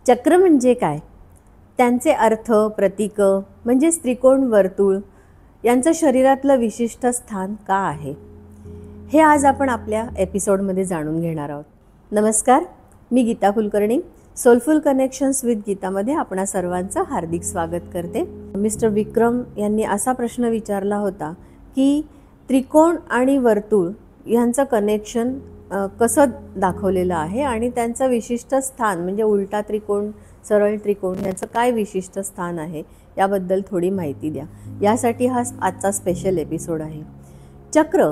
चक्र म्हणजे काय, त्यांचे अर्थ, प्रतीक म्हणजेच त्रिकोण, वर्तुळ यांचं शरीरातलं विशिष्ट स्थान का आहे, हे आज आपण आपल्या एपिसोडमध्ये जाणून घेणार आहोत. नमस्कार, मी Geeta Kulkarni. Soulful connections with गीतामध्ये आपणा सर्वांचं हार्दिक स्वागत करते. मिस्टर विक्रम यांनी असा प्रश्न विचारला होता की त्रिकोण आणि वर्तुळ यांचं कनेक्शन कसं दाखवलेलं आहे आणि त्यांचं विशिष्ट स्थान म्हणजे उलटा त्रिकोण, सरळ त्रिकोण याचं काय विशिष्ट स्थान आहे याबद्दल थोडी माहिती द्या. यासाठी हा आजचा स्पेशल एपिसोड आहे. चक्र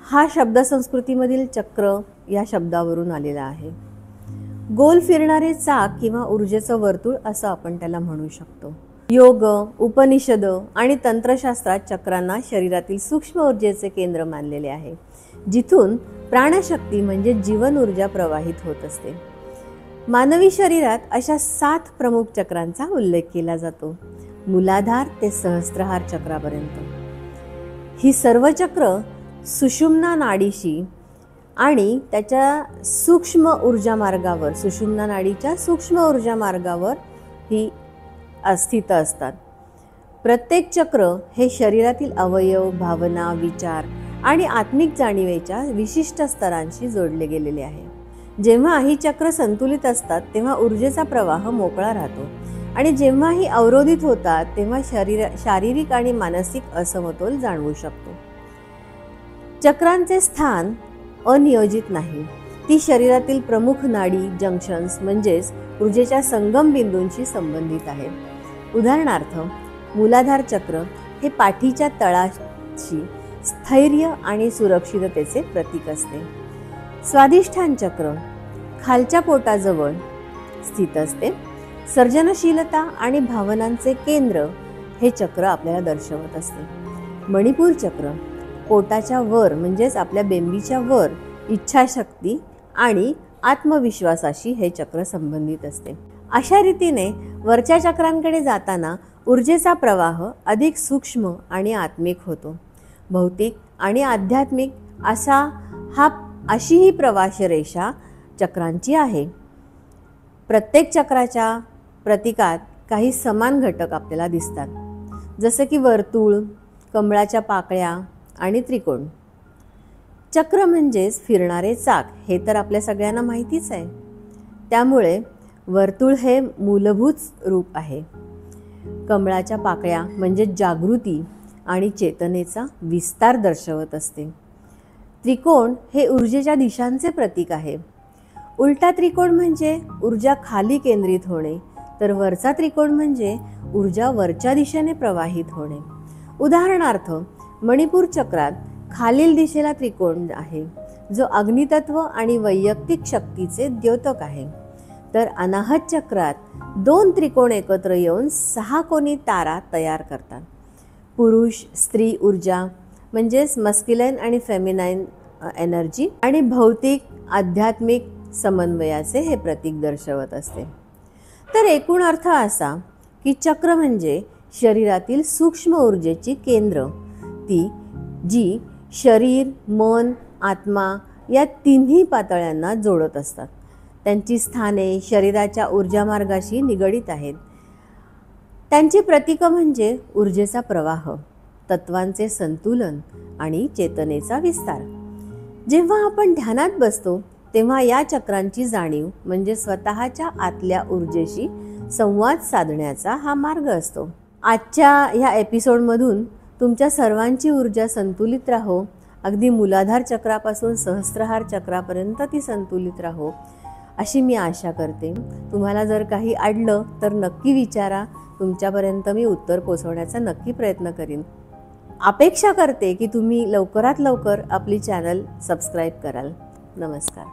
हा शब्द संस्कृतीमधील चक्र या शब्दावरून आलेला आहे. गोल फिरणारे चाक किंवा ऊर्जेचं वर्तुळ असं आपण त्याला म्हणू शकतो. योग, उपनिषद आणि तंत्रशास्त्रात चक्रांना शरीरातील सूक्ष्म ऊर्जेचे केंद्र मानलेले आहे, जिथून प्राणशक्ती म्हणजे जीवन ऊर्जा प्रवाहित होत असते. मानवी शरीरात अशा 7 प्रमुख चक्रांचा उल्लेख केला जातो, मूलाधार ते सहस्त्रहार चक्रापर्यंत. ही सर्व चक्र सुषुम्ना नाडीशी आणि त्याच्या सूक्ष्म ऊर्जा मार्गावर, सुषुम्ना नाडीच्या सूक्ष्म ऊर्जा मार्गावर ही स्थित असतात. प्रत्येक चक्र हे शरीरातील अवयव, भावना, विचार आणि आत्मिक जाणीवेच्या विशिष्ट स्तरांशी जोडले गेलेले आहे. जेव्हा ही चक्र संतुलित असतात तेव्हा ऊर्जेचा प्रवाह मोकळा राहतो आणि जेव्हा ही अवरोधित होतात तेव्हा शारीरिक आणि मानसिक असमतोल जाणवू शकतो. चक्रांचे स्थान अनियोजित नाही, ती शरीरातील प्रमुख नाडी जंक्शन्स म्हणजेच ऊर्जेच्या संगम बिंदूंशी संबंधित आहे. उदाहरणार्थ, मूलाधार चक्र हे पाठीच्या तळाशी स्थैर्य आणि सुरक्षिततेचे प्रतीक असते. स्वाधिष्ठान चक्र खालच्या पोटाजवळ स्थित असते. सर्जनशीलता आणि भावनांचे केंद्र हे चक्र आपल्याला दर्शवत असते. मणिपूर चक्र पोटाच्या वर म्हणजेच आपल्या बेंबीच्या वर इच्छाशक्ती आणि आत्मविश्वासाशी हे चक्र संबंधित असते. अशा रीतीने वरच्या चक्रांकडे जाताना ऊर्जेचा प्रवाह अधिक सूक्ष्म आणि आत्मिक होतो. भौतिक आणि आध्यात्मिक अशी ही प्रवास रेषा चक्रांची आहे. प्रत्येक चक्राच्या प्रतीकात काही समान घटक आपल्याला दिसतात, जसे की वर्तुळ, कमळाच्या पाकळ्या आणि त्रिकोण. चक्र म्हणजेच फिरणारे चाक हे तर आपल्या सगळ्यांना माहितीच आहे. त्यामुळे वर्तुळ हे मूलभूत रूप आहे. कमळाच्या पाकळ्या म्हणजे जागृती आणि चेतनेचा विस्तार दर्शवत असते. त्रिकोण हे ऊर्जेच्या दिशांचे प्रतीक आहे. उलटा त्रिकोण म्हणजे ऊर्जा खाली केंद्रित होणे, तर वरचा त्रिकोण म्हणजे ऊर्जा वरच्या दिशेने प्रवाहित होणे. उदाहरणार्थ, मणिपूर चक्रात खालील दिशेला त्रिकोण आहे, जो अग्नितत्व आणि वैयक्तिक शक्तीचे द्योतक आहे. तर अनाहत चक्रात 2 त्रिकोण एकत्र येऊन 6 कोनी तारा तयार करतात. पुरुष स्त्री ऊर्जा म्हणजेच मस्क्युलाइन आणि फेमिनाइन एनर्जी आणि भौतिक आध्यात्मिक समन्वयाचे हे प्रतीक दर्शवत असते. तर एकूण अर्थ असा की चक्र म्हणजे शरीरातील सूक्ष्म ऊर्जेची केंद्र, ती जी शरीर, मन, आत्मा या तिन्ही पातळ्यांना जोडत असतात. त्यांची स्थाने शरीराच्या ऊर्जा मार्गाशी निगडीत आहेत. त्यांची प्रतीकं म्हणजे ऊर्जेचा प्रवाह, तत्वांचे संतुलन आणि चेतनेचा विस्तार. जेव्हा आपण ध्यानात बसतो तेव्हा या चक्रांची जाणीव म्हणजे स्वतःच्या आतल्या ऊर्जेशी संवाद साधण्याचा हा मार्ग असतो. आजच्या ह्या एपिसोडमधून तुमच्या सर्वांची ऊर्जा संतुलित राहो, अगदी मूलाधार चक्रापासून सहस्त्रहार चक्रापर्यंत ती संतुलित राहो, अशी मी आशा करते. तुम्हाला जर काही अडलं तर नक्की विचारा. तुमच्यापर्यंत मी उत्तर पोहोचवण्याचा नक्की प्रयत्न करीन. अपेक्षा करते की तुम्ही लवकरात लवकर आपली चॅनल सबस्क्राईब कराल. नमस्कार.